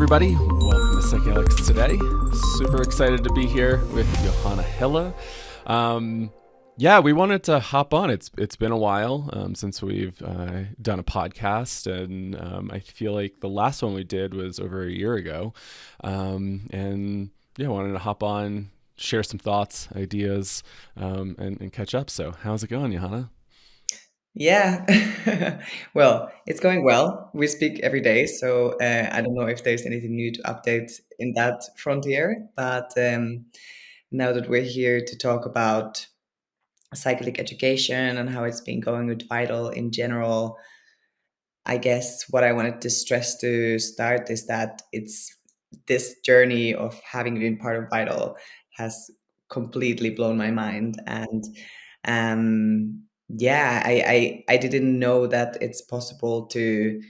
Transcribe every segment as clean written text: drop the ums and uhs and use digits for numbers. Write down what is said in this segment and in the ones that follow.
everybody. Welcome to Psychedelics Today. Super excited to be here with Johanna Hilla. We wanted to hop on. It's been a while since we've done a podcast, and I feel like the last one we did was over a year ago. Wanted to hop on, share some thoughts, ideas, and catch up. So how's it going, Johanna? Yeah, well, it's going well. We speak every day, so I don't know if there's anything new to update in that frontier. But now that we're here to talk about psychedelic education and how it's been going with Vital in general, I guess what I wanted to stress to start is that it's this journey of having been part of Vital has completely blown my mind. And I didn't know that it's possible to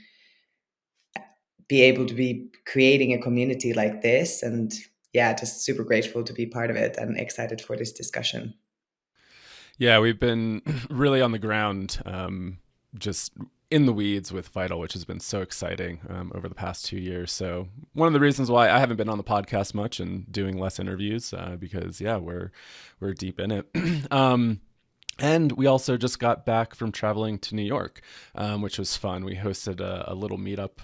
be able to be creating a community like this. And yeah, just super grateful to be part of it and excited for this discussion. Yeah, we've been really on the ground, just in the weeds with Vital, which has been so exciting over the past 2 years. So one of the reasons why I haven't been on the podcast much and doing less interviews, because we're deep in it. And we also just got back from traveling to New York, which was fun. We hosted a little meetup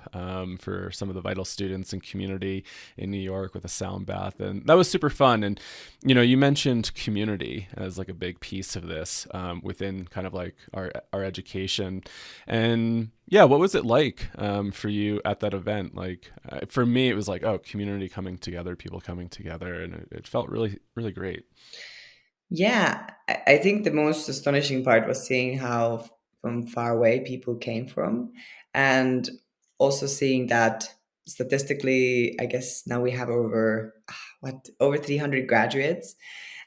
for some of the Vital students and community in New York with a sound bath. And that was super fun. And, you mentioned community as like a big piece of this within kind of like our education. And yeah, what was it like for you at that event? Like for me, it was like, oh, community coming together, people coming together. And it felt really, really great. Yeah, I think the most astonishing part was seeing how from far away people came from, and also seeing that statistically, I guess now we have over 300 graduates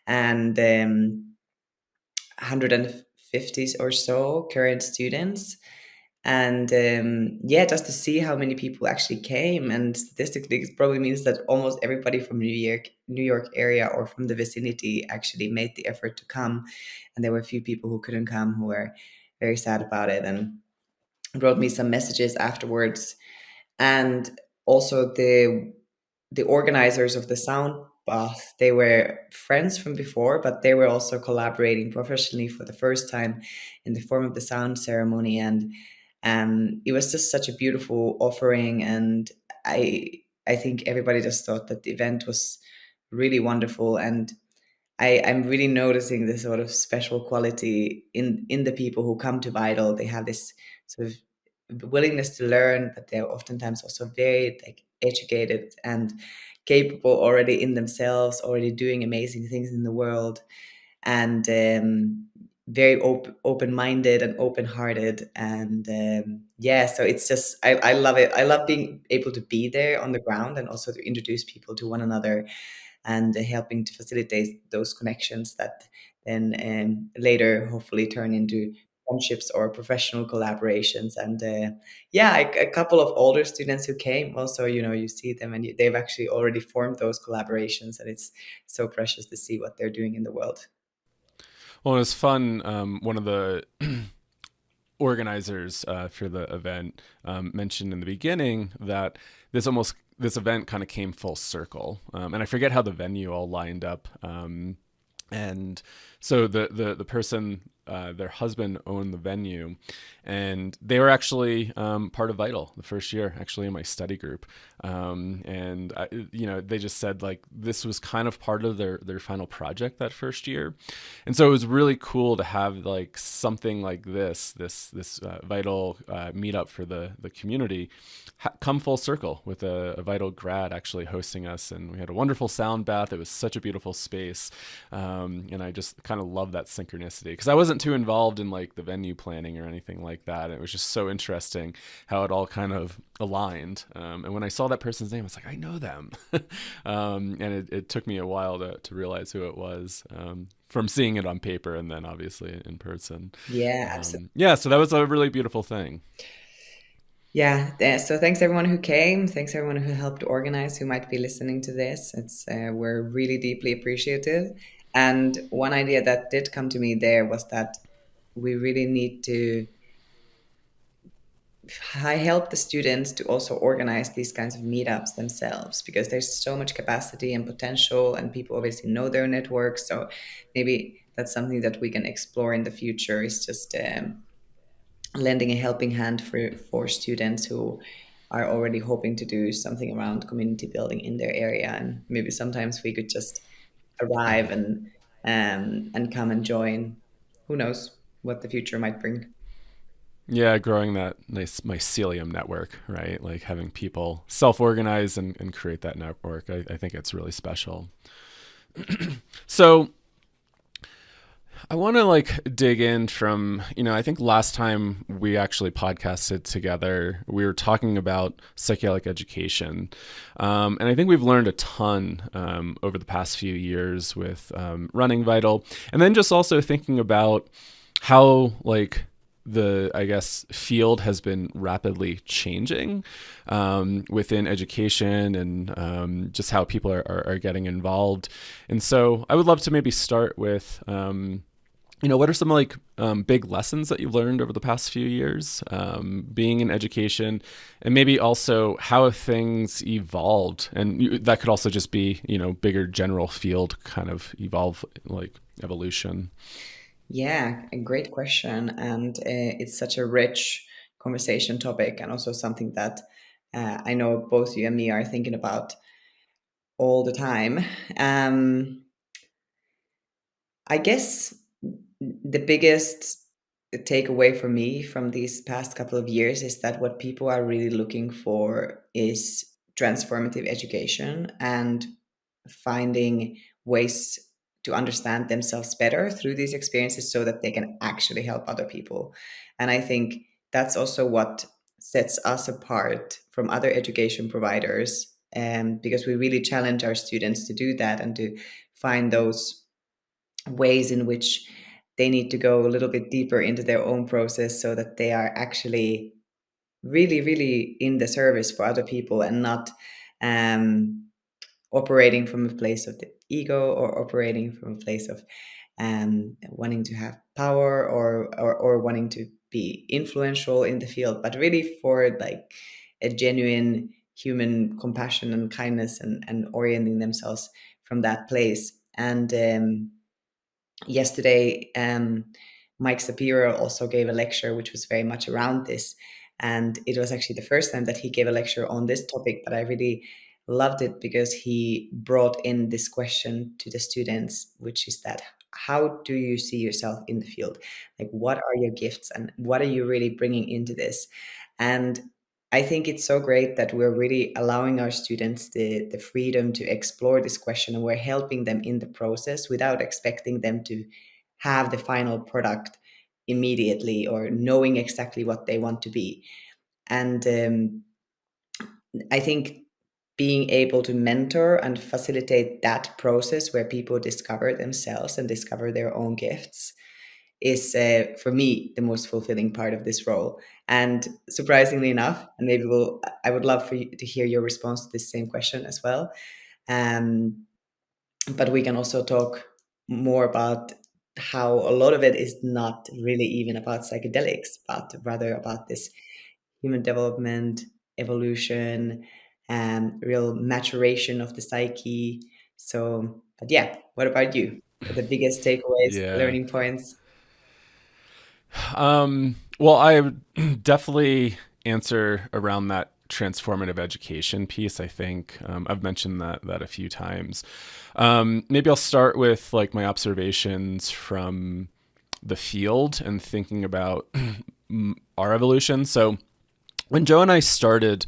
and 150 or so current students. And just to see how many people actually came, and statistically it probably means that almost everybody from New York area or from the vicinity actually made the effort to come. And there were a few people who couldn't come who were very sad about it and wrote me some messages afterwards. And also the organizers of the sound bath, they were friends from before, but they were also collaborating professionally for the first time in the form of the sound ceremony. And it was just such a beautiful offering. And I think everybody just thought that the event was really wonderful. And I'm really noticing this sort of special quality in the people who come to Vital. They have this sort of willingness to learn, but they're oftentimes also very like educated and capable already in themselves, already doing amazing things in the world, and very open-minded and open-hearted. And so it's just I love it. I love being able to be there on the ground and also to introduce people to one another and helping to facilitate those connections that then later hopefully turn into friendships or professional collaborations. And a couple of older students who came also, you see them and they've actually already formed those collaborations, and it's so precious to see what they're doing in the world. Well, it was fun. One of the organizers for the event mentioned in the beginning that this event kind of came full circle, and I forget how the venue all lined up. And so the person, their husband owned the venue, and they were actually part of Vital the first year, actually in my study group. They just said like this was kind of part of their final project that first year, and so it was really cool to have like something like this Vital meetup for the community come full circle with a Vital grad actually hosting us, and we had a wonderful sound bath. It was such a beautiful space, and I just kind of love that synchronicity because I wasn't too involved in like the venue planning or anything like that. It was just so interesting how it all kind of aligned. And when I saw that person's name, I was like, I know them. And it took me a while to realize who it was, from seeing it on paper and then obviously in person. Yeah, absolutely. So that was a really beautiful thing. Yeah, so thanks everyone who came. Thanks everyone who helped organize, who might be listening to this. It's we're really deeply appreciative. And one idea that did come to me there was that we really need to, I help the students to also organize these kinds of meetups themselves, because there's so much capacity and potential, and people obviously know their networks. So maybe that's something that we can explore in the future, is just lending a helping hand for students who are already hoping to do something around community building in their area. And maybe sometimes we could just arrive and come and join. Who knows what the future might bring. Yeah, growing that nice mycelium network, right? Like having people self-organize and create that network. I think it's really special. So I want to like dig in from, I think last time we actually podcasted together, we were talking about psychedelic education. And I think we've learned a ton over the past few years with running Vital. And then just also thinking about how like the, I guess, field has been rapidly changing within education and just how people are getting involved. And so I would love to maybe start with, what are some like big lessons that you've learned over the past few years being in education, and maybe also how have things evolved? And that could also just be, bigger general field kind of like evolution. Yeah, a great question. And it's such a rich conversation topic, and also something that I know both you and me are thinking about all the time. Um, I guess the biggest takeaway for me from these past couple of years is that what people are really looking for is transformative education, and finding ways to understand themselves better through these experiences so that they can actually help other people. And I think that's also what sets us apart from other education providers, because we really challenge our students to do that and to find those ways in which they need to go a little bit deeper into their own process so that they are actually really, really in the service for other people, and not um, operating from a place of the ego, or operating from a place of wanting to have power, or wanting to be influential in the field, but really for like a genuine human compassion and kindness, and orienting themselves from that place. And yesterday, Mike Sapiro also gave a lecture which was very much around this. And it was actually the first time that he gave a lecture on this topic, but I really loved it because he brought in this question to the students, which is that, how do you see yourself in the field? Like, what are your gifts and what are you really bringing into this? And I think it's so great that we're really allowing our students the freedom to explore this question, and we're helping them in the process without expecting them to have the final product immediately, or knowing exactly what they want to be. And I think being able to mentor and facilitate that process where people discover themselves and discover their own gifts is, for me, the most fulfilling part of this role. And surprisingly enough, and maybe I would love for you to hear your response to this same question as well. Um, but we can also talk more about how a lot of it is not really even about psychedelics, but rather about this human development, evolution, and real maturation of the psyche. So, but yeah, what about you? What are the biggest takeaways, Yeah. learning points? Well, I would definitely answer around that transformative education piece. I think I've mentioned that a few times. Maybe I'll start with like my observations from the field and thinking about our evolution. So when Joe and I started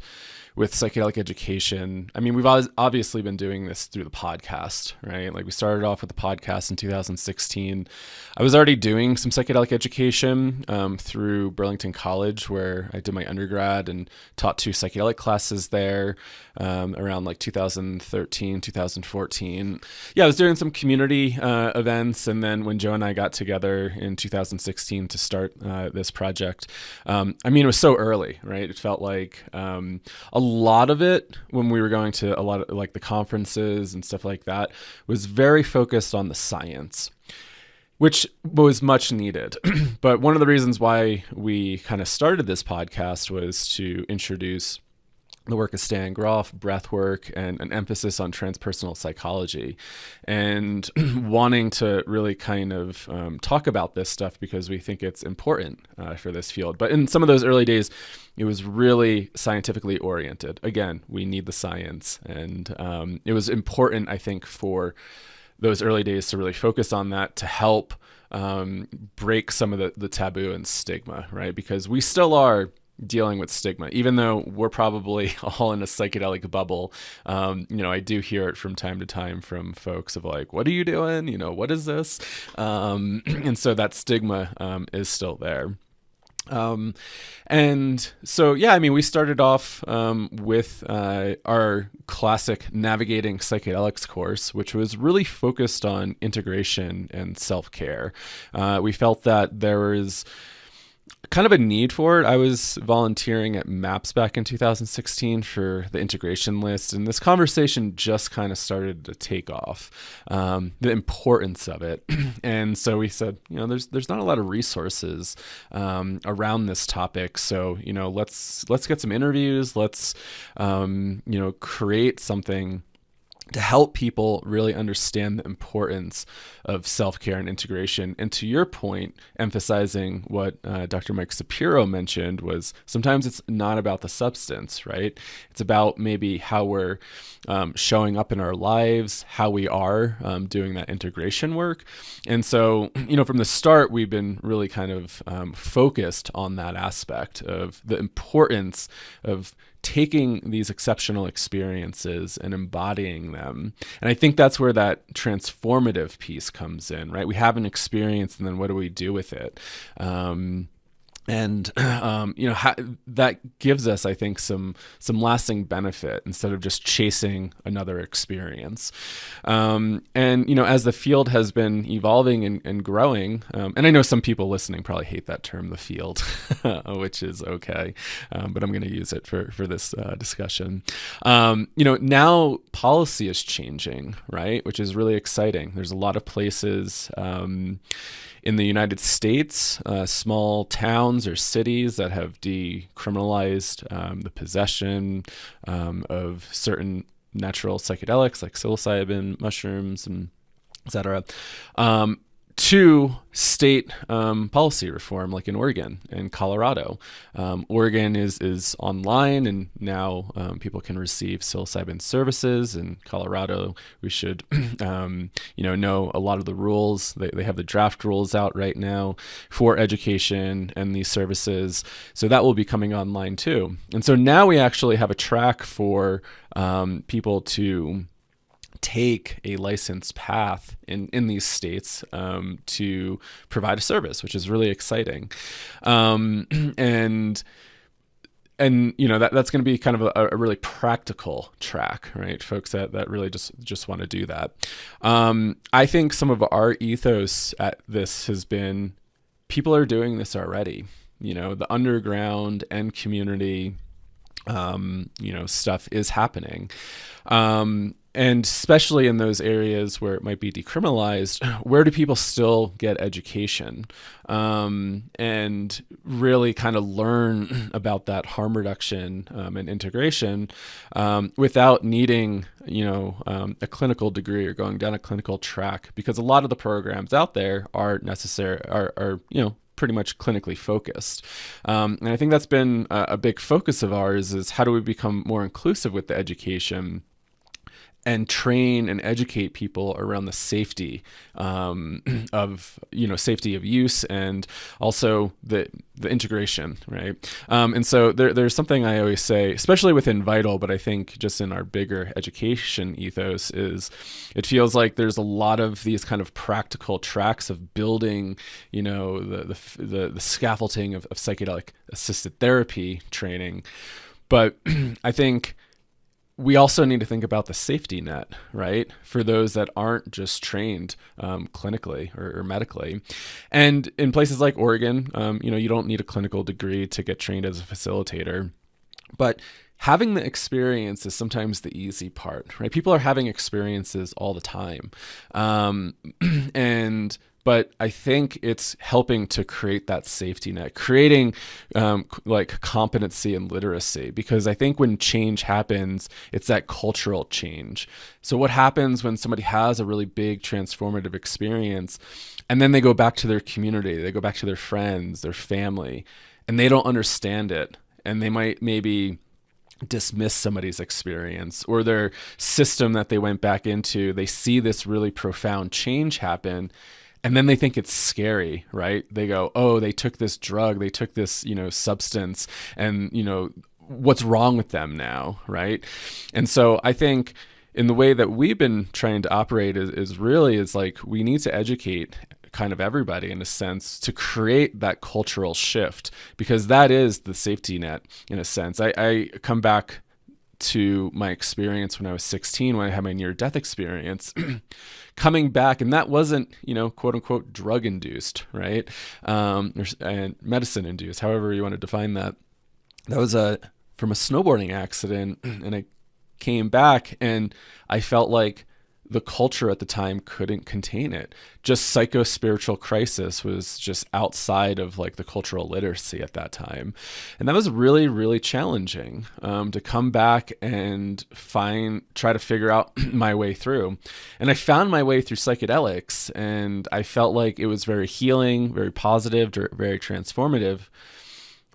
with psychedelic education, I mean, we've obviously been doing this through the podcast, right? Like we started off with the podcast in 2016. I was already doing some psychedelic education through Burlington College, where I did my undergrad and taught 2 psychedelic classes there around like 2013, 2014. Yeah, I was doing some community events. And then when Joe and I got together in 2016 to start this project, I mean, it was so early, right? It felt like a lot of it, when we were going to a lot of like the conferences and stuff like that, was very focused on the science. which was much needed. But one of the reasons why we kind of started this podcast was to introduce the work of Stan Grof, breath work, and an emphasis on transpersonal psychology, and wanting to really kind of talk about this stuff because we think it's important for this field. But in some of those early days, it was really scientifically oriented. Again, we need the science, and it was important, I think, for those early days to really focus on that to help break some of the taboo and stigma, right? Because we still are dealing with stigma, even though we're probably all in a psychedelic bubble. I do hear it from time to time from folks of like, what are you doing? What is this? And so that stigma is still there. And so, we started off with our classic Navigating Psychedelics course, which was really focused on integration and self-care. We felt that there was kind of a need for it. I was volunteering at MAPS back in 2016 for the integration list, and this conversation just kind of started to take off, the importance of it. And so we said, there's not a lot of resources around this topic. So, let's get some interviews. Let's, create something to help people really understand the importance of self-care and integration. And to your point, emphasizing what Dr. Mike Sapiro mentioned was sometimes it's not about the substance, right? It's about maybe how we're showing up in our lives, how we are doing that integration work. And so, from the start, we've been really kind of focused on that aspect of the importance of taking these exceptional experiences and embodying them. And I think that's where that transformative piece comes in, right? We have an experience, and then what do we do with it? That gives us, I think, some lasting benefit instead of just chasing another experience. As the field has been evolving and growing, and I know some people listening probably hate that term, the field, which is okay, but I'm going to use it for this discussion. Now policy is changing, right? Which is really exciting. There's a lot of places in the United States, small towns or cities that have decriminalized the possession of certain natural psychedelics like psilocybin, mushrooms, and et cetera, to state policy reform, like in Oregon and Colorado. Oregon is online, and now people can receive psilocybin services. In Colorado, we should know a lot of the rules. They have the draft rules out right now for education and these services. So that will be coming online too. And so now we actually have a track for people to take a licensed path in these states to provide a service, which is really exciting. And that's going to be kind of a really practical track, right? Folks that really just want to do that. I think some of our ethos at this has been, people are doing this already. The underground and community, stuff is happening. And especially in those areas where it might be decriminalized, where do people still get education and really kind of learn about that harm reduction and integration without needing, a clinical degree or going down a clinical track? Because a lot of the programs out there are pretty much clinically focused. And I think that's been a big focus of ours, is how do we become more inclusive with the education and train and educate people around the safety of safety of use, and also the integration, right? And so there's something I always say, especially within Vital, but I think just in our bigger education ethos, is it feels like there's a lot of these kind of practical tracks of building, the scaffolding of psychedelic assisted therapy training. But I think we also need to think about the safety net, right? For those that aren't just trained clinically or medically. And in places like Oregon, you don't need a clinical degree to get trained as a facilitator. But having the experience is sometimes the easy part, right? People are having experiences all the time. And but I think it's helping to create that safety net, creating like competency and literacy, because I think when change happens, it's that cultural change. So what happens when somebody has a really big transformative experience and then they go back to their community, they go back to their friends, their family, and they don't understand it, and they might maybe dismiss somebody's experience or their system that they went back into. They see this really profound change happen, and then they think it's scary, right? They go, oh, they took this drug, they took this, substance, and, what's wrong with them now, right? And so I think in the way that we've been trying to operate is like we need to educate kind of everybody in a sense to create that cultural shift, because that is the safety net in a sense. I come back to my experience when I was 16, when I had my near-death experience, coming back, and that wasn't, quote unquote, drug induced, right? And medicine induced, however you want to define that. That was from a snowboarding accident, and I came back and I felt like the culture at the time couldn't contain it. Just psycho-spiritual crisis was just outside of like the cultural literacy at that time. And that was really, really challenging to come back and try to figure out my way through. And I found my way through psychedelics, and I felt like it was very healing, very positive, very transformative.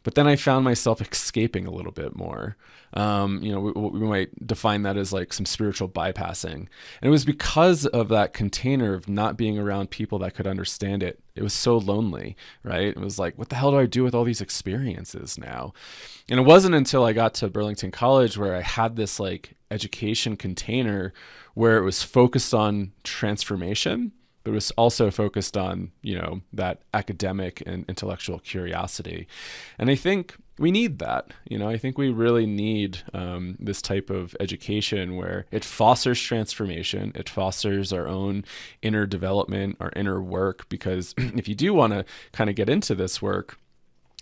But then I found myself escaping a little bit more. We might define that as like some spiritual bypassing. And it was because of that container of not being around people that could understand it. It was so lonely, right? It was like, what the hell do I do with all these experiences now? And it wasn't until I got to Burlington College where I had this like education container where it was focused on transformation, but it was also focused on, that academic and intellectual curiosity. And I think we need that. I think we really need this type of education where it fosters transformation, it fosters our own inner development, our inner work, because if you do want to kind of get into this work,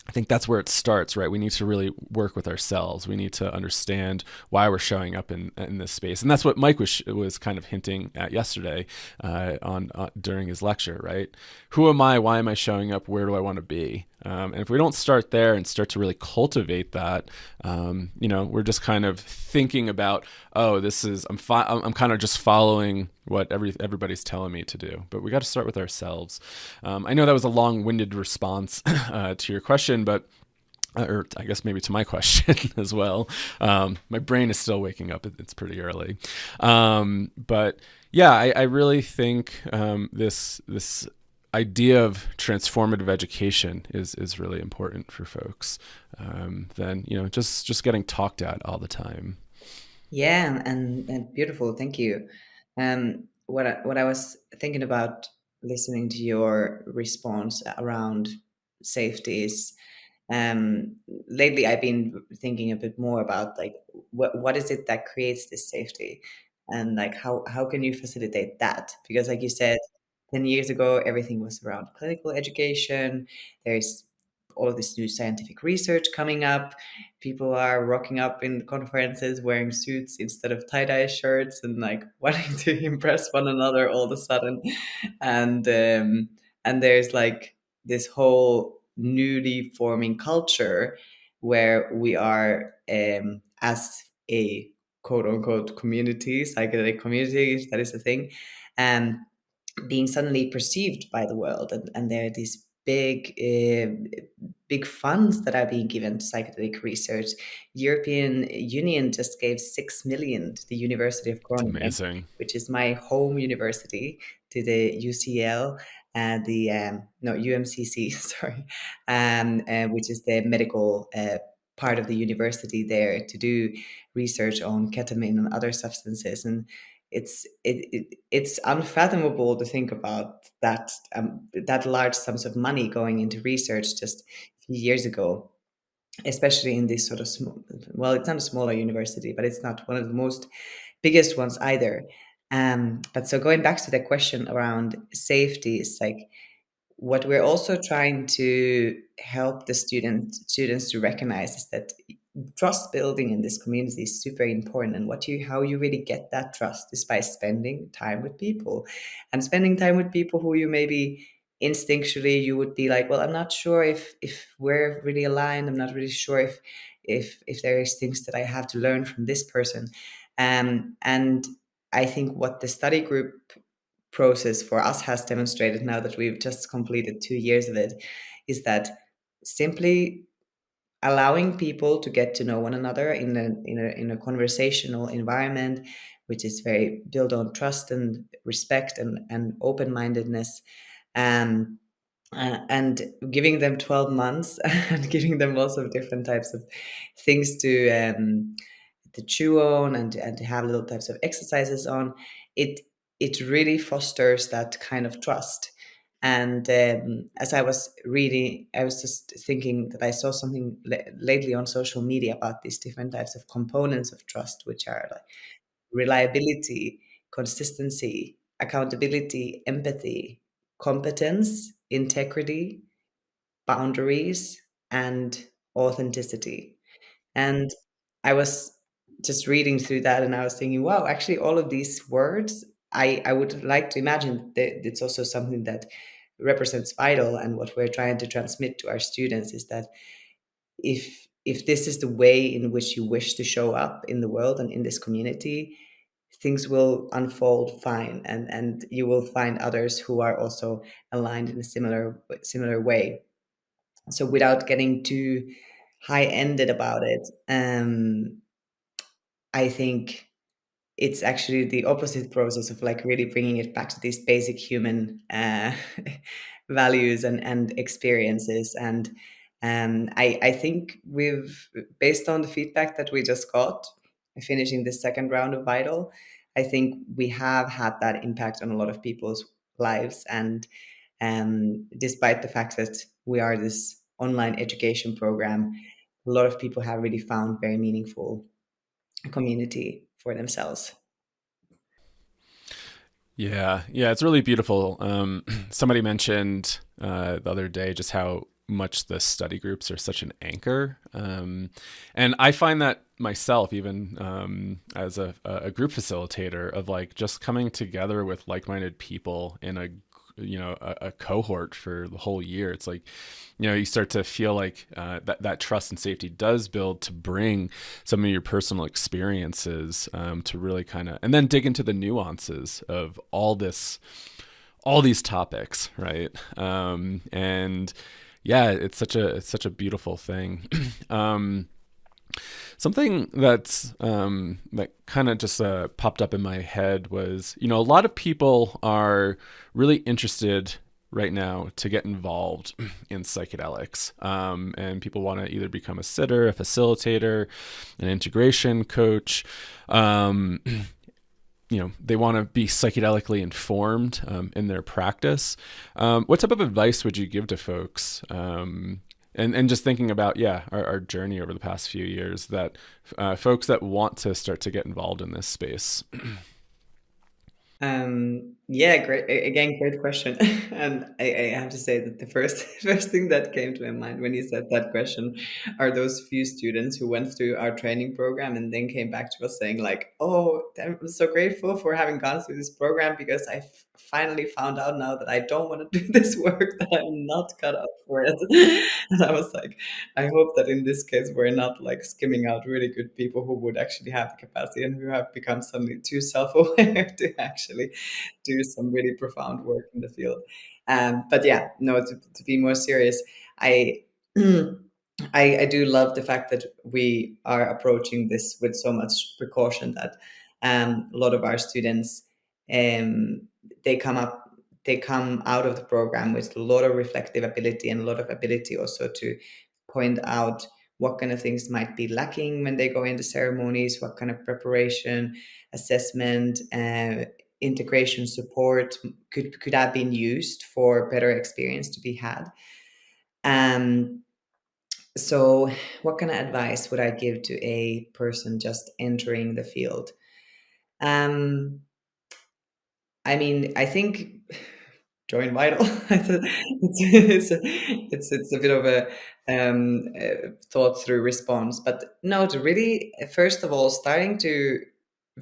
I think that's where it starts, right? We need to really work with ourselves. We need to understand why we're showing up in this space. And that's what Mike was kind of hinting at yesterday during his lecture, right? Who am I? Why am I showing up? Where do I want to be? And if we don't start there and start to really cultivate that, we're just kind of thinking about, oh, I'm kind of just following what everybody's telling me to do. But we got to start with ourselves. I know that was a long-winded response to your question, but or I guess maybe to my question as well. My brain is still waking up. It's pretty early. But yeah, I really think this idea of transformative education is really important for folks than just getting talked at all the time. Yeah, and beautiful. Thank you. What I was thinking about listening to your response around safety is, lately I've been thinking a bit more about like what is it that creates this safety, and like how can you facilitate that? Because like you said, 10 years ago everything was around clinical education. There's all of this new scientific research coming up. People are rocking up in conferences wearing suits instead of tie-dye shirts and like wanting to impress one another all of a sudden. And there's like this whole newly forming culture where we are, as a quote unquote community, psychedelic community, that is the thing, um, being suddenly perceived by the world, and there are these big funds that are being given to psychedelic research. European Union just gave 6 million to the University of It's Groningen, amazing. which is my home university, to the UCL and the no UMCC, sorry, which is the medical part of the university there, to do research on ketamine and other substances. And it's unfathomable to think about that large sums of money going into research just a few years ago, especially in this sort of small, well, it's not a smaller university, but it's not one of the most biggest ones either. But so going back to the question around safety, is like what we're also trying to help the students to recognize is that trust building in this community is super important, and how you really get that trust is by spending time with people, and spending time with people who you maybe instinctually you would be like, well, I'm not sure if we're really aligned. I'm not really sure if there is things that I have to learn from this person. And I think what the study group process for us has demonstrated, now that we've just completed 2 years of it, is that simply allowing people to get to know one another in a conversational environment, which is very built on trust and respect and open-mindedness, um, and giving them 12 months and giving them lots of different types of things to chew on, and to have little types of exercises on it. It really fosters that kind of trust. And as I was reading, I was just thinking that I saw something lately on social media about these different types of components of trust, which are like reliability, consistency, accountability, empathy, competence, integrity, boundaries, and authenticity. And I was just reading through that, and I was thinking, wow, actually, all of these words, I would like to imagine that it's also something that represents vital. And what we're trying to transmit to our students is that if this is the way in which you wish to show up in the world and in this community, things will unfold fine, and you will find others who are also aligned in a similar way. So without getting too high ended about it, I think it's actually the opposite process of like really bringing it back to these basic human values and experiences. And I think we've, based on the feedback that we just got finishing the second round of Vital, I think we have had that impact on a lot of people's lives. And despite the fact that we are this online education program, a lot of people have really found very meaningful community for themselves. Yeah, yeah, it's really beautiful. Somebody mentioned the other day just how much the study groups are such an anchor, and I find that myself, even as a group facilitator, of like just coming together with like-minded people in a a cohort for the whole year. It's like, you start to feel like that trust and safety does build to bring some of your personal experiences to really kind of, and then dig into the nuances of all these topics, right? And yeah, it's such a beautiful thing. Something that kind of just popped up in my head was, a lot of people are really interested right now to get involved in psychedelics, and people want to either become a sitter, a facilitator, an integration coach. Um, they want to be psychedelically informed in their practice. What type of advice would you give to folks? And just thinking about, yeah, our journey over the past few years, that folks that want to start to get involved in this space. Yeah, great. Again, great question. And I have to say that the first first thing that came to my mind when you said that question are those few students who went through our training program and then came back to us saying like, "Oh, I'm so grateful for having gone through this program, because I finally found out now that I don't want to do this work, that I'm not cut out for it." And I was like, I hope that in this case we're not like skimming out really good people who would actually have the capacity and who have become suddenly too self-aware to actually do some really profound work in the field. But yeah, no, to be more serious, I, I do love the fact that we are approaching this with so much precaution, that a lot of our students, um, they come up they come out of the program with a lot of reflective ability and a lot of ability also to point out what kind of things might be lacking when they go into ceremonies, what kind of preparation, assessment, integration support could have been used for better experience to be had. Um, so, what kind of advice would I give to a person just entering the field? Um, I mean, I think join Vital. It's a bit of a thought through response, but no, to really, first of all, starting to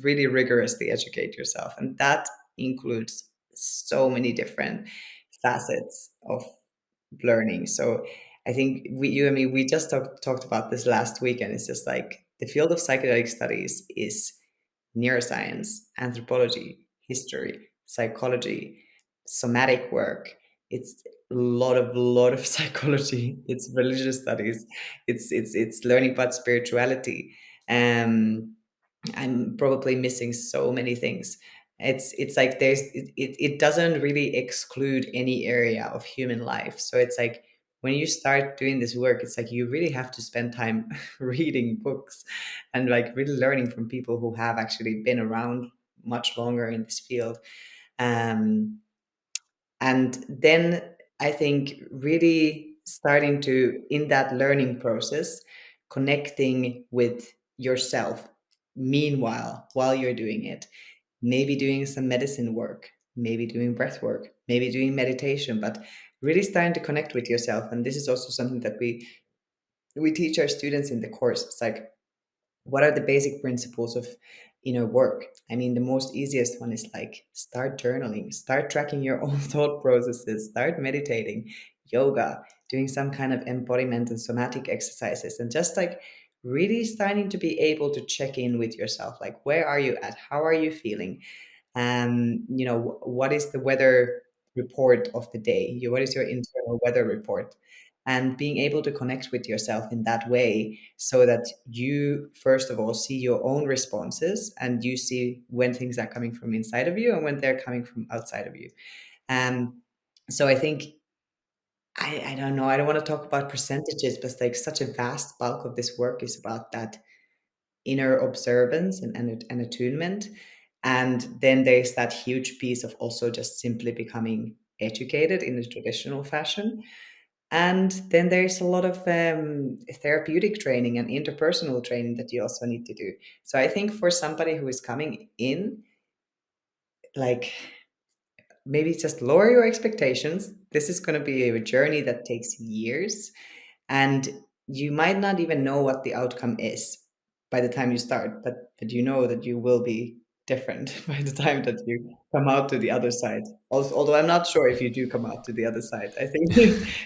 really rigorously educate yourself, and that includes so many different facets of learning. So I think you and me, we just talked about this last week, and it's just like the field of psychedelic studies is neuroscience, anthropology, history, psychology, somatic work. It's a lot of psychology. It's religious studies. It's learning about spirituality. Um, I'm probably missing so many things. It's like it doesn't really exclude any area of human life. So it's like when you start doing this work, it's like you really have to spend time reading books and like really learning from people who have actually been around much longer in this field. Um, and then I think really starting to, in that learning process, connecting with yourself, meanwhile, while you're doing it, maybe doing some medicine work, maybe doing breath work, maybe doing meditation, but really starting to connect with yourself. And this is also something that we teach our students in the course. It's like, what are the basic principles of inner work? I mean, the most easiest one is like start journaling, start tracking your own thought processes, start meditating, yoga, doing some kind of embodiment and somatic exercises, and just like really starting to be able to check in with yourself. Like, where are you at? How are you feeling? What is the weather report of the day? What is your internal weather report? And being able to connect with yourself in that way, so that you first of all see your own responses, and you see when things are coming from inside of you and when they're coming from outside of you. um so I think, I don't know, I don't want to talk about percentages, but like such a vast bulk of this work is about that inner observance and attunement. And then there's that huge piece of also just simply becoming educated in a traditional fashion. And then there's a lot of therapeutic training and interpersonal training that you also need to do. So I think for somebody who is coming in, like, maybe just lower your expectations. This is going to be a journey that takes years, and you might not even know what the outcome is by the time you start, but you know that you will be different by the time that you come out to the other side. Also, although I'm not sure if you do come out to the other side. I think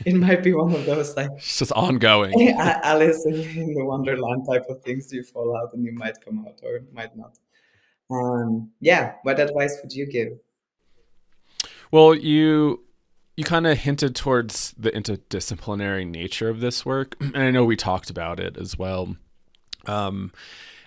it might be one of those like It's just ongoing. Alice in the Wonderland type of things. You fall out and you might come out or might not. Yeah, what advice would you give? Well, you kind of hinted towards the interdisciplinary nature of this work, and I know we talked about it as well. Um,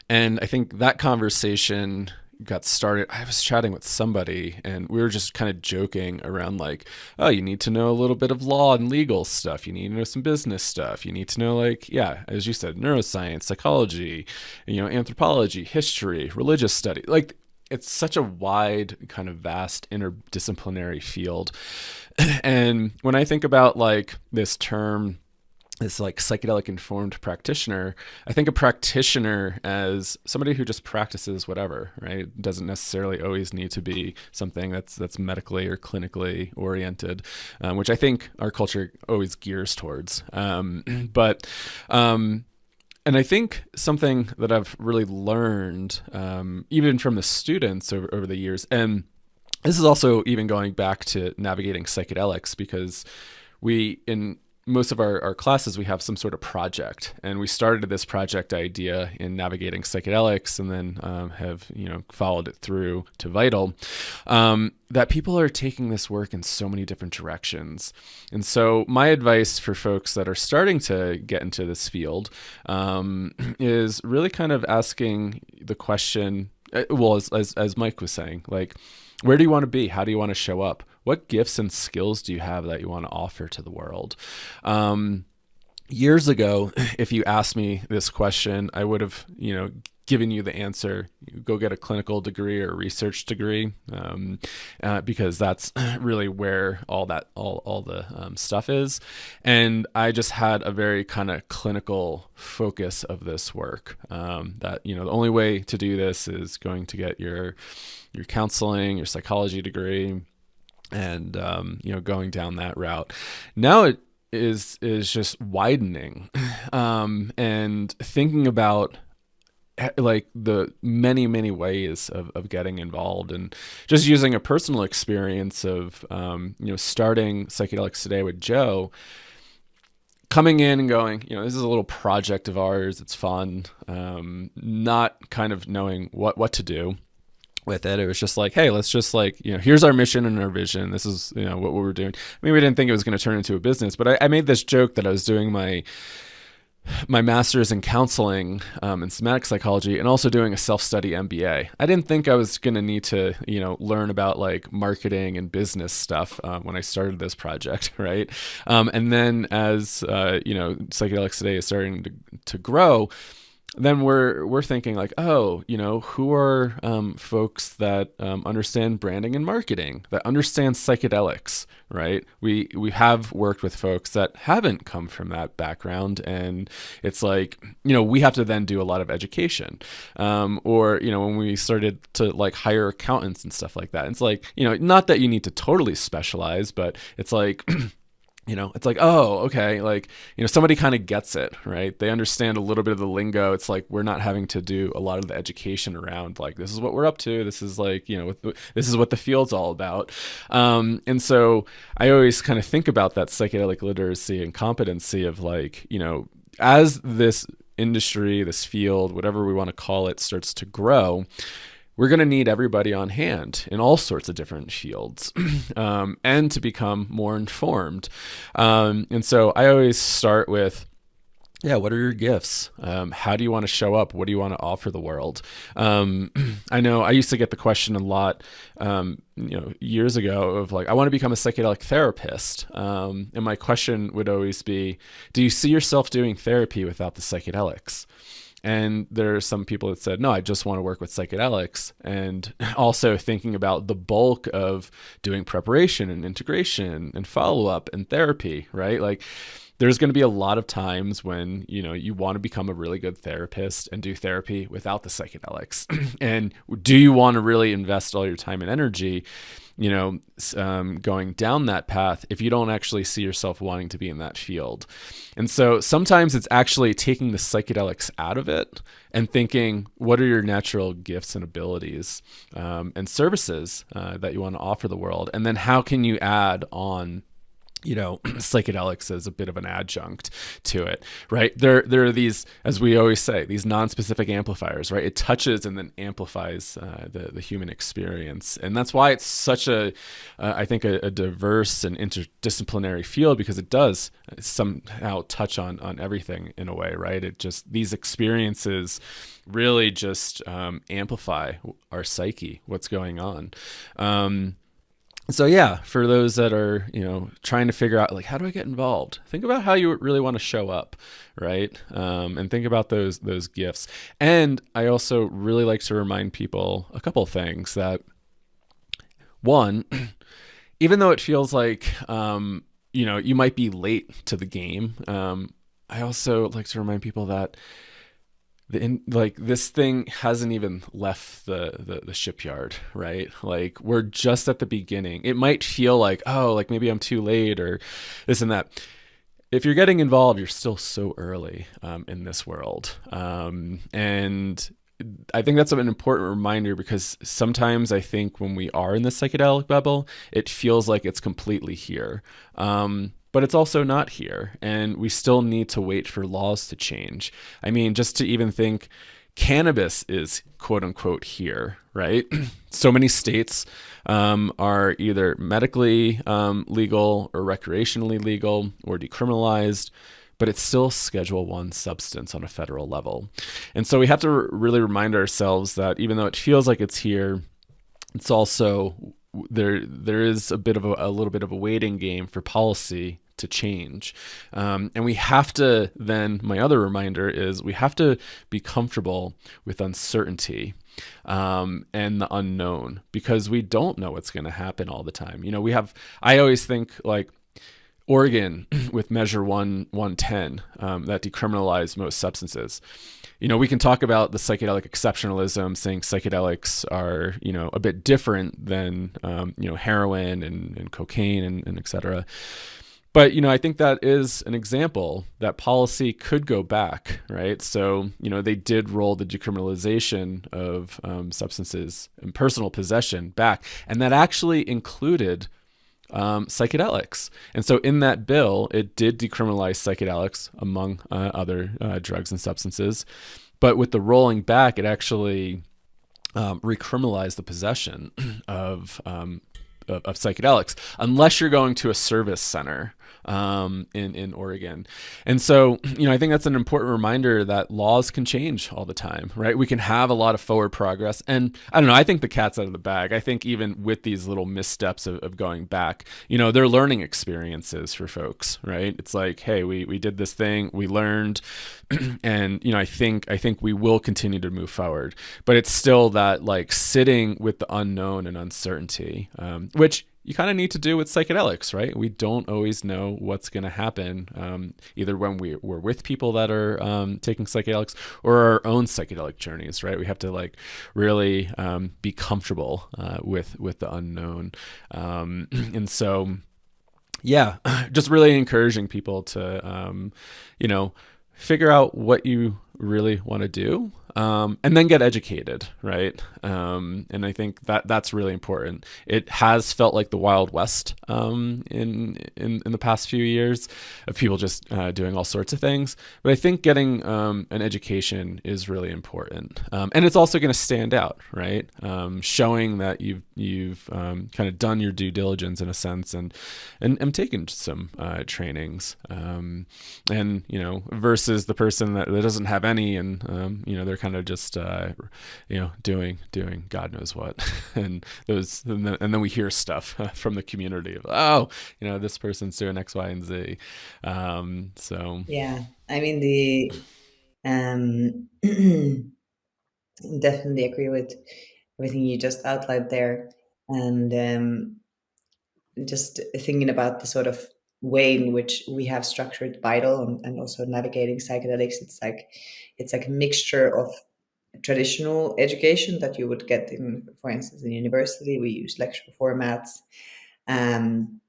and I think that conversation got started. I was chatting with somebody, and we were just kind of joking around, like, oh, you need to know a little bit of law and legal stuff. You need to know some business stuff. You need to know, like, yeah, as you said, neuroscience, psychology, anthropology, history, religious study. Like, it's such a wide, kind of vast interdisciplinary field. And when I think about like this term, this like psychedelic informed practitioner, I think a practitioner as somebody who just practices whatever, right? It doesn't necessarily always need to be something that's medically or clinically oriented, which I think our culture always gears towards. But and I think something that I've really learned, even from the students over the years, and this is also even going back to navigating psychedelics, because in most of our classes, we have some sort of project, and we started this project idea in navigating psychedelics, and then have followed it through to Vital. That people are taking this work in so many different directions, and so my advice for folks that are starting to get into this field is really kind of asking the question. Well, as Mike was saying, like, where do you want to be? How do you want to show up? What gifts and skills do you have that you want to offer to the world? Years ago, if you asked me this question, I would have, given you the answer: go get a clinical degree or a research degree, because that's really where all the stuff is. And I just had a very kind of clinical focus of this work. That the only way to do this is going to get your counseling, your psychology degree, and going down that route. Now it is just widening, and thinking about like the many, many ways of getting involved, and just using a personal experience of, starting Psychedelics Today with Joe, coming in and going, this is a little project of ours. It's fun. Not kind of knowing what to do with it. It was just like, hey, let's just here's our mission and our vision. This is, what we were doing. I mean, we didn't think it was going to turn into a business, but I made this joke that I was doing my master's in counseling in somatic psychology, and also doing a self-study MBA. I didn't think I was going to need to, learn about like marketing and business stuff when I started this project, right? And then as, Psychedelics Today is starting to grow, then we're thinking like, who are folks that understand branding and marketing, that understand psychedelics, right? We have worked with folks that haven't come from that background, and it's like, we have to then do a lot of education. Or when we started to like hire accountants and stuff like that, it's like, not that you need to totally specialize, but it's like it's like, oh, okay. Like, somebody kind of gets it, right? They understand a little bit of the lingo. It's like, we're not having to do a lot of the education around like, this is what we're up to. This is like, this is what the field's all about. And so I always kind of think about that psychedelic literacy and competency of like, as this industry, this field, whatever we want to call it, starts to grow, we're going to need everybody on hand in all sorts of different fields and to become more informed. And so I always start with, what are your gifts? How do you want to show up? What do you want to offer the world? I know I used to get the question a lot, years ago of like, I want to become a psychedelic therapist. And my question would always be, do you see yourself doing therapy without the psychedelics? And there are some people that said, no, I just want to work with psychedelics. And also thinking about the bulk of doing preparation and integration and follow-up and therapy, right? Like there's going to be a lot of times when, you want to become a really good therapist and do therapy without the psychedelics. And do you want to really invest all your time and energy, going down that path if you don't actually see yourself wanting to be in that field? And so sometimes it's actually taking the psychedelics out of it and thinking, what are your natural gifts and abilities and services that you want to offer the world? And then how can you add on psychedelics as a bit of an adjunct to it, right? There are these, as we always say, these non-specific amplifiers, right? It touches and then amplifies the human experience. And that's why it's such I think a diverse and interdisciplinary field, because it does somehow touch on everything in a way, right? It just, these experiences really just amplify our psyche, what's going on. So for those that are, trying to figure out like, how do I get involved? Think about how you really want to show up, right? And think about those gifts. And I also really like to remind people a couple of things that, one, even though it feels like, you might be late to the game, I also like to remind people that this thing hasn't even left the shipyard, right? Like we're just at the beginning. It might feel like, oh, like maybe I'm too late or this and that. If you're getting involved, you're still so early in this world. And I think that's an important reminder, because sometimes I think when we are in the psychedelic bubble, it feels like it's completely here. But it's also not here, and we still need to wait for laws to change. I mean, just to even think, cannabis is quote unquote here, right? So many states are either medically legal or recreationally legal or decriminalized, but it's still Schedule 1 substance on a federal level. And so we have to really remind ourselves that even though it feels like it's here, it's also there is a little bit of a waiting game for policy to change. And we have to then, my other reminder is we have to be comfortable with uncertainty and the unknown, because we don't know what's going to happen all the time. I always think like Oregon with Measure 110 that decriminalized most substances. We can talk about the psychedelic exceptionalism, saying psychedelics are, a bit different than, heroin and cocaine and et cetera. But I think that is an example that policy could go back, right? So they did roll the decriminalization of substances and personal possession back, and that actually included psychedelics. And so in that bill, it did decriminalize psychedelics among other drugs and substances. But with the rolling back, it actually recriminalized the possession of psychedelics, unless you're going to a service center in Oregon. And so, I think that's an important reminder that laws can change all the time, right? We can have a lot of forward progress. And I don't know, I think the cat's out of the bag. I think even with these little missteps of going back, they're learning experiences for folks, right? It's like, hey, we did this thing, we learned, and I think we will continue to move forward. But it's still that like sitting with the unknown and uncertainty, which you kind of need to do with psychedelics, right? We don't always know what's going to happen, either when we're with people that are taking psychedelics or our own psychedelic journeys, right? We have to like really be comfortable with the unknown, and so yeah, just really encouraging people to figure out what you really want to do, and then get educated, right? And I think that that's really important. It has felt like the Wild West in the past few years of people just doing all sorts of things. But I think getting an education is really important, and it's also going to stand out, right? Showing that you've kind of done your due diligence in a sense, and taken some trainings, and versus the person that doesn't have any, and they're kind of just doing God knows what, and then we hear stuff from the community of, oh, this person's doing X, Y, and Z. So Yeah, I mean the definitely agree with everything you just outlined there, and just thinking about the sort of way in which we have structured Vital, and also navigating psychedelics. It's like a mixture of traditional education that you would get in, for instance, in university. We use lecture formats, um,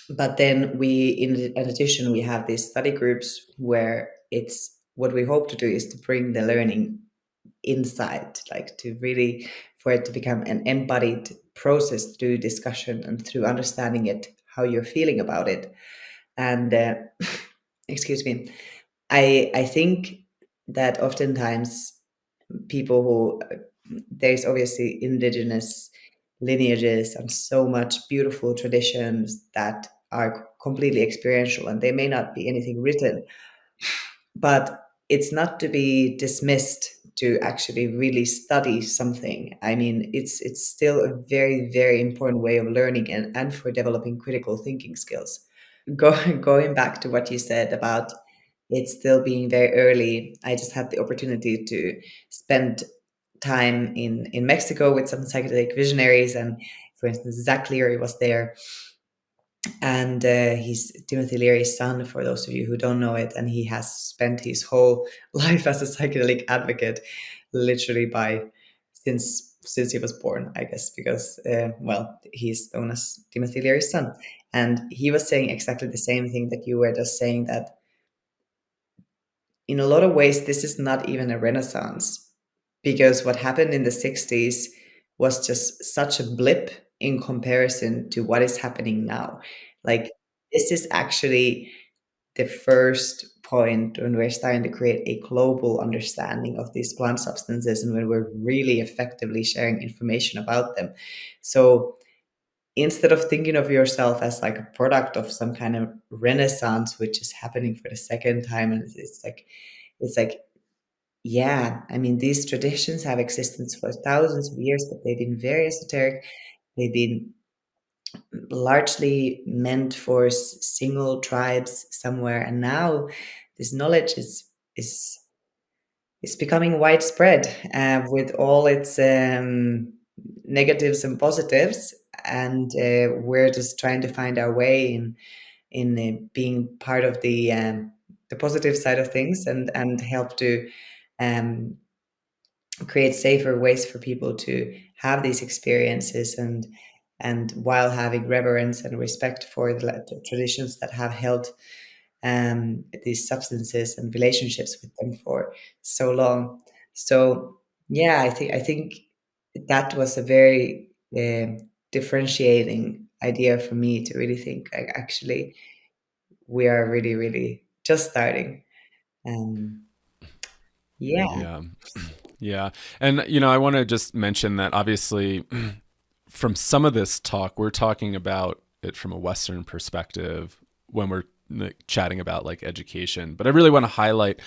but then in addition, we have these study groups where it's what we hope to do is to bring the learning inside, like to really for it to become an embodied process through discussion and through understanding it, how you're feeling about it. And excuse me, I think that oftentimes people who there's obviously indigenous lineages and so much beautiful traditions that are completely experiential, and they may not be anything written, but it's not to be dismissed to actually really study something. I mean, it's still a very, very important way of learning, and for developing critical thinking skills. Going back to what you said about it still being very early, I just had the opportunity to spend time in Mexico with some psychedelic visionaries, and for instance, Zach Leary was there, and he's Timothy Leary's son, for those of you who don't know it, and he has spent his whole life as a psychedelic advocate, literally by since he was born, I guess, because well, he's known as Timothy Leary's son, and he was saying exactly the same thing that you were just saying, that in a lot of ways this is not even a renaissance, because what happened in the 60s was just such a blip in comparison to what is happening now. Like, this is actually the first point when we're starting to create a global understanding of these plant substances, and when we're really effectively sharing information about them. So instead of thinking of yourself as like a product of some kind of renaissance which is happening for the second time, and it's like yeah, I mean, these traditions have existed for thousands of years, but they've been very esoteric. They've been largely meant for single tribes somewhere, and now this knowledge is is becoming widespread, with all its negatives and positives, and we're just trying to find our way in being part of the positive side of things, and help to um, create safer ways for people to have these experiences, and and while having reverence and respect for the traditions that have held these substances and relationships with them for so long. So yeah, I think that was a very differentiating idea for me to really think like actually we are really really just starting. Um, yeah. Yeah. Yeah. And, I want to just mention that obviously from some of this talk, we're talking about it from a Western perspective when we're chatting about like education. But I really want to highlight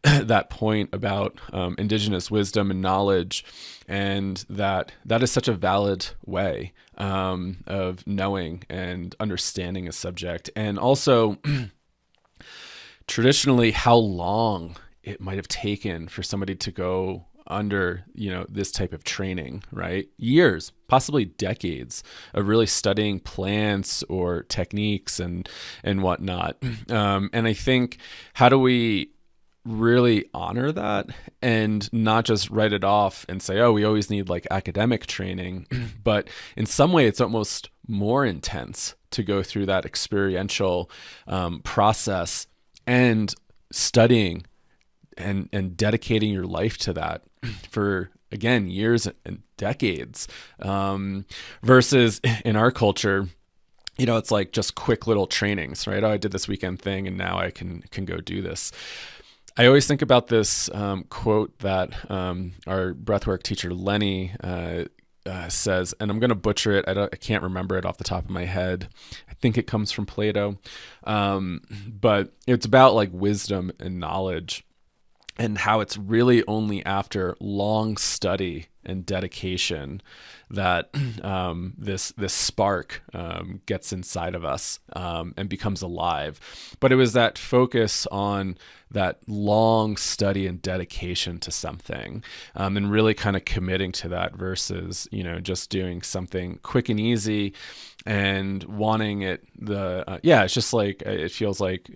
that point about indigenous wisdom and knowledge, and that is such a valid way of knowing and understanding a subject. And also, traditionally, how long it might have taken for somebody to go under this type of training, right? Years, possibly decades of really studying plants or techniques and whatnot. And I think, how do we really honor that and not just write it off and say, oh, we always need like academic training, but in some way it's almost more intense to go through that experiential process and studying and dedicating your life to that for, again, years and decades, versus in our culture, it's like just quick little trainings, right? Oh, I did this weekend thing and now I can go do this. I always think about this quote that our breathwork teacher Lenny says, and I'm going to butcher it. I can't remember it off the top of my head. I think it comes from Plato, but it's about like wisdom and knowledge, and how it's really only after long study and dedication that this spark gets inside of us and becomes alive. But it was that focus on that long study and dedication to something, and really kind of committing to that versus just doing something quick and easy and wanting it. It's just like, it feels like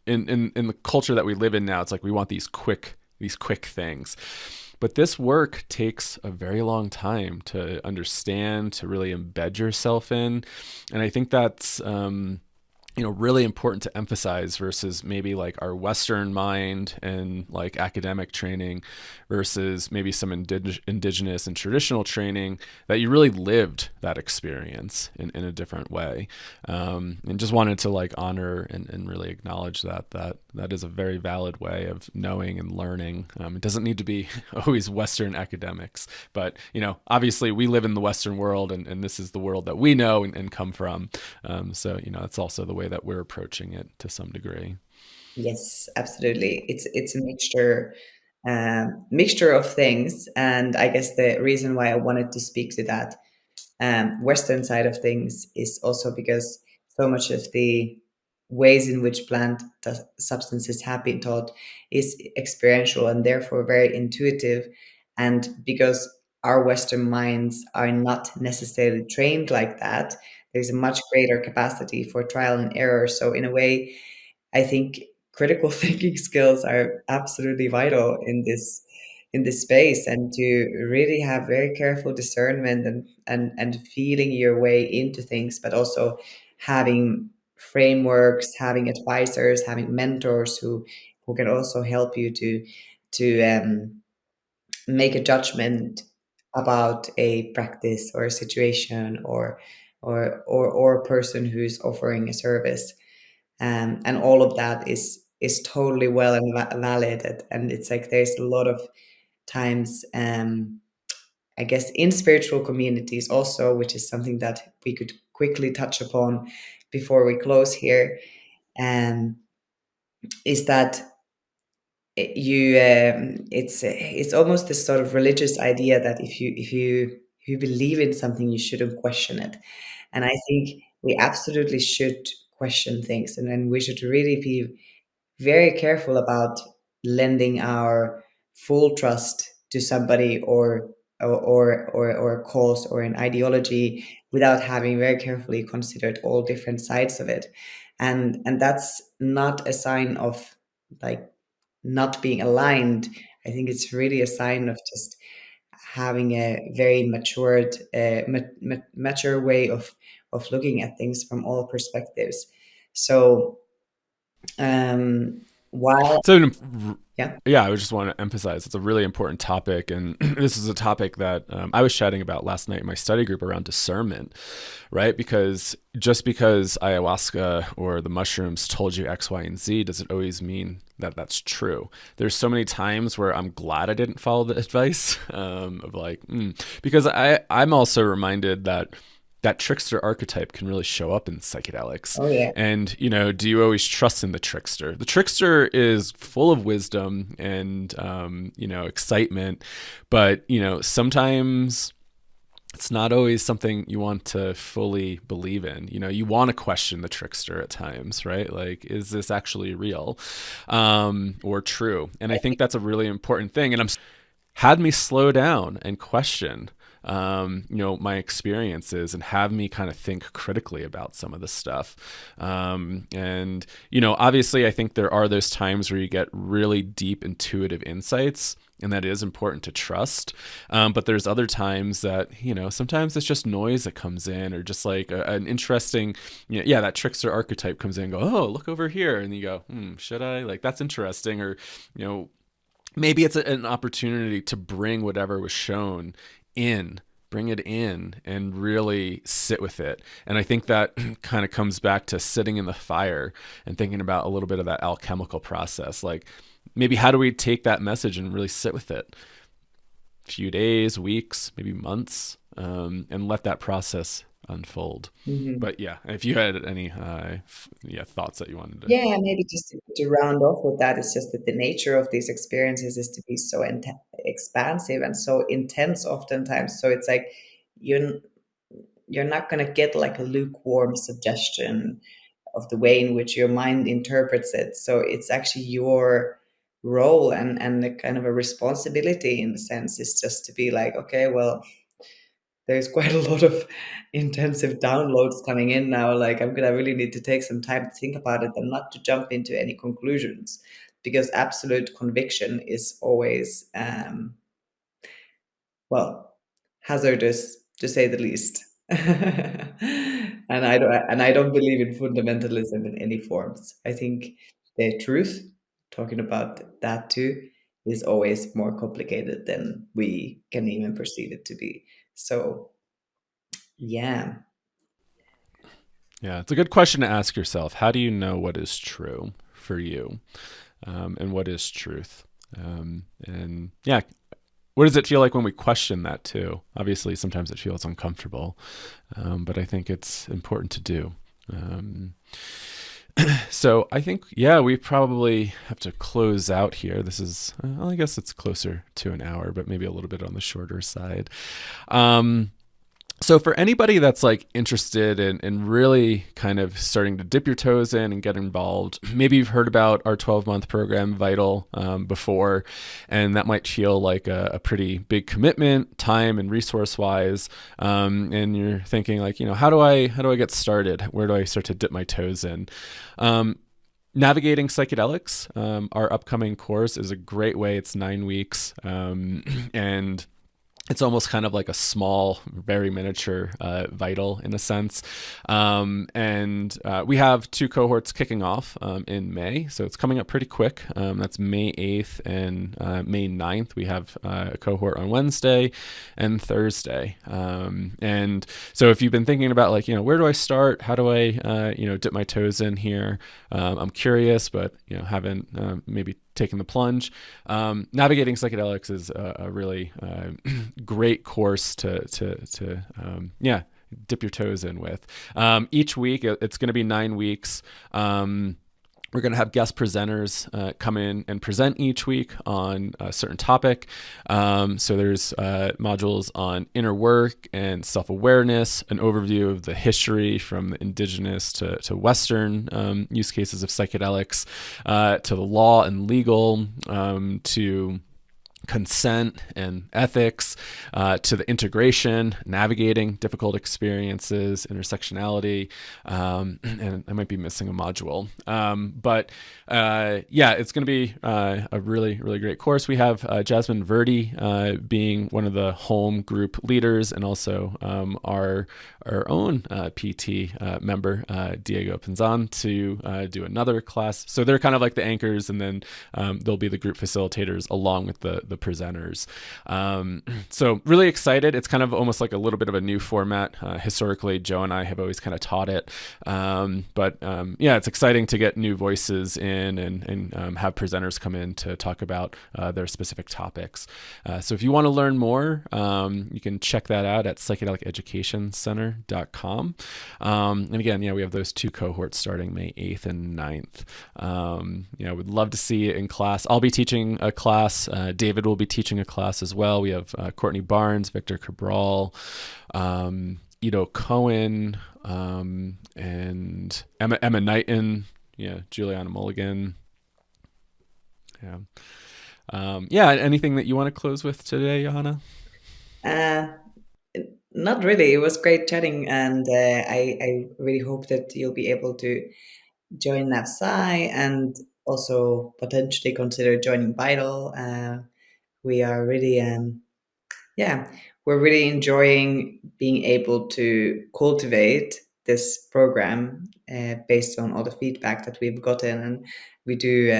in the culture that we live in now, it's like we want these quick things. But this work takes a very long time to understand, to really embed yourself in. And I think that's really important to emphasize versus maybe like our Western mind and like academic training versus maybe some indigenous and traditional training, that you really lived that experience in a different way. And just wanted to like honor and really acknowledge that is a very valid way of knowing and learning. It doesn't need to be always Western academics, but obviously we live in the Western world, and this is the world that we know and come from. So it's also the way that we're approaching it to some degree. Yes, absolutely. It's a mixture of things, and I guess the reason why I wanted to speak to that Western side of things is also because so much of the ways in which substances have been taught is experiential and therefore very intuitive, and because our Western minds are not necessarily trained like that, there's a much greater capacity for trial and error. So in a way, I think critical thinking skills are absolutely vital in this space, and to really have very careful discernment and feeling your way into things, but also having frameworks, having advisors, having mentors who can also help you to make a judgment about a practice or a situation or a person who's offering a service, and all of that is totally well and valid. And it's like there's a lot of times, I guess, in spiritual communities also, which is something that we could quickly touch upon before we close here, um, is that it's almost this sort of religious idea that if you believe in something, you shouldn't question it. And I think we absolutely should question things, and then we should really be very careful about lending our full trust to somebody or a cause or an ideology without having very carefully considered all different sides of it. And that's not a sign of like not being aligned. I think it's really a sign of just having a very mature way of looking at things from all perspectives. So while So, yeah. yeah, I would just want to emphasize it's a really important topic. And this is a topic that I was chatting about last night in my study group around discernment, right? Because just because ayahuasca or the mushrooms told you X, Y, and Z, does it always mean that that's true? There's so many times where I'm glad I didn't follow the advice of like, because I'm also reminded that that trickster archetype can really show up in psychedelics. Oh yeah. And, do you always trust in the trickster? The trickster is full of wisdom and, excitement, but, sometimes it's not always something you want to fully believe in. You want to question the trickster at times, right? Like, is this actually real or true? And I think that's a really important thing. And had me slow down and question my experiences and have me kind of think critically about some of the stuff. And obviously I think there are those times where you get really deep intuitive insights, and that is important to trust. But there's other times that, sometimes it's just noise that comes in, or just like an interesting, that trickster archetype comes in and go, oh, look over here. And you go, should I? Like, that's interesting. Or, maybe it's an opportunity to bring whatever was shown bring it in and really sit with it. And I think that kind of comes back to sitting in the fire and thinking about a little bit of that alchemical process. Like, maybe how do we take that message and really sit with it? A few days, weeks, maybe months, and let that process unfold. Mm-hmm. But yeah, if you had any thoughts that you wanted to. Yeah, maybe just to round off with that, it's just that the nature of these experiences is to be so expansive and so intense oftentimes. So it's like you're you're not going to get like a lukewarm suggestion of the way in which your mind interprets it. So it's actually your role and the kind of a responsibility in the sense is just to be like, okay, well, there's quite a lot of intensive downloads coming in now. Like, I'm gonna really need to take some time to think about it and not to jump into any conclusions, because absolute conviction is always, well, hazardous to say the least. And I don't believe in fundamentalism in any forms. I think the truth, talking about that too, is always more complicated than we can even perceive it to be. So yeah. Yeah, it's a good question to ask yourself. How do you know what is true for you, and what is truth? And yeah, what does it feel like when we question that too? Obviously, sometimes it feels uncomfortable, but I think it's important to do. So I think, yeah, we probably have to close out here. This is, well, I guess it's closer to an hour, but maybe a little bit on the shorter side. So for anybody that's like interested in really kind of starting to dip your toes in and get involved, maybe you've heard about our 12-month program, Vital, before, and that might feel like a pretty big commitment, time and resource-wise. And you're thinking like, how do I get started? Where do I start to dip my toes in? Navigating Psychedelics, our upcoming course, is a great way. It's 9 weeks, and it's almost kind of like a small, very miniature Vital in a sense. And we have 2 cohorts kicking off in May. So it's coming up pretty quick. That's May 8th and May 9th. We have a cohort on Wednesday and Thursday. And so if you've been thinking about like, where do I start? How do I, dip my toes in here? I'm curious, but, haven't maybe taking the plunge. Navigating Psychedelics is a really great course to dip your toes in with. Each week, it's going to be 9 weeks. We're going to have guest presenters come in and present each week on a certain topic. So there's modules on inner work and self-awareness, an overview of the history from the indigenous to Western use cases of psychedelics, to the law and legal, to consent and ethics, to the integration, navigating difficult experiences, intersectionality, and I might be missing a module. But it's going to be a really, really great course. We have Jasmine Verdi being one of the home group leaders, and also our own PT member, Diego Pinzan, to do another class. So they're kind of like the anchors, and then they'll be the group facilitators along with the presenters. So really excited. It's kind of almost like a little bit of a new format. Historically, Joe and I have always kind of taught it. But it's exciting to get new voices in and have presenters come in to talk about their specific topics. So if you want to learn more, you can check that out at psychedeliceducationcenter.com. And again, we have those 2 cohorts starting May 8th and 9th. We'd love to see you in class. I'll be teaching a class. David will be teaching a class as well. We have Courtney Barnes, Victor Cabral, Ido Cohen, and Emma Knighton, Juliana Mulligan. Anything that you want to close with today, Johanna? Not really. It was great chatting, and I really hope that you'll be able to join NavSci and also potentially consider joining Vital. We are really, we're really enjoying being able to cultivate this program based on all the feedback that we've gotten, and we do.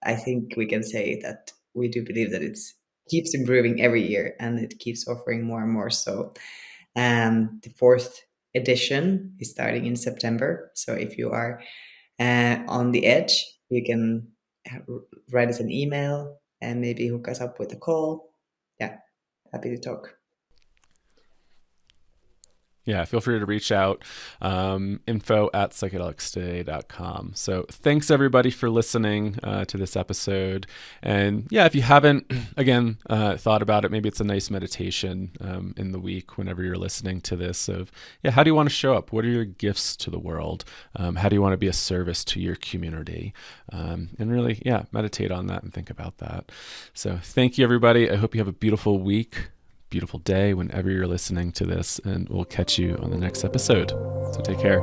I think we can say that we do believe that it keeps improving every year, and it keeps offering more and more. So, the 4th edition is starting in September. So if you are on the edge, you can write us an email and maybe hook us up with a call. Yeah, happy to talk. Feel free to reach out. info@psychedelicstoday.com. So thanks everybody for listening to this episode. And if you haven't, again, thought about it, maybe it's a nice meditation in the week whenever you're listening to this of, how do you want to show up? What are your gifts to the world? How do you want to be a service to your community? And really, meditate on that and think about that. So thank you, everybody. I hope you have a beautiful week. Beautiful day whenever you're listening to this, and we'll catch you on the next episode. So take care.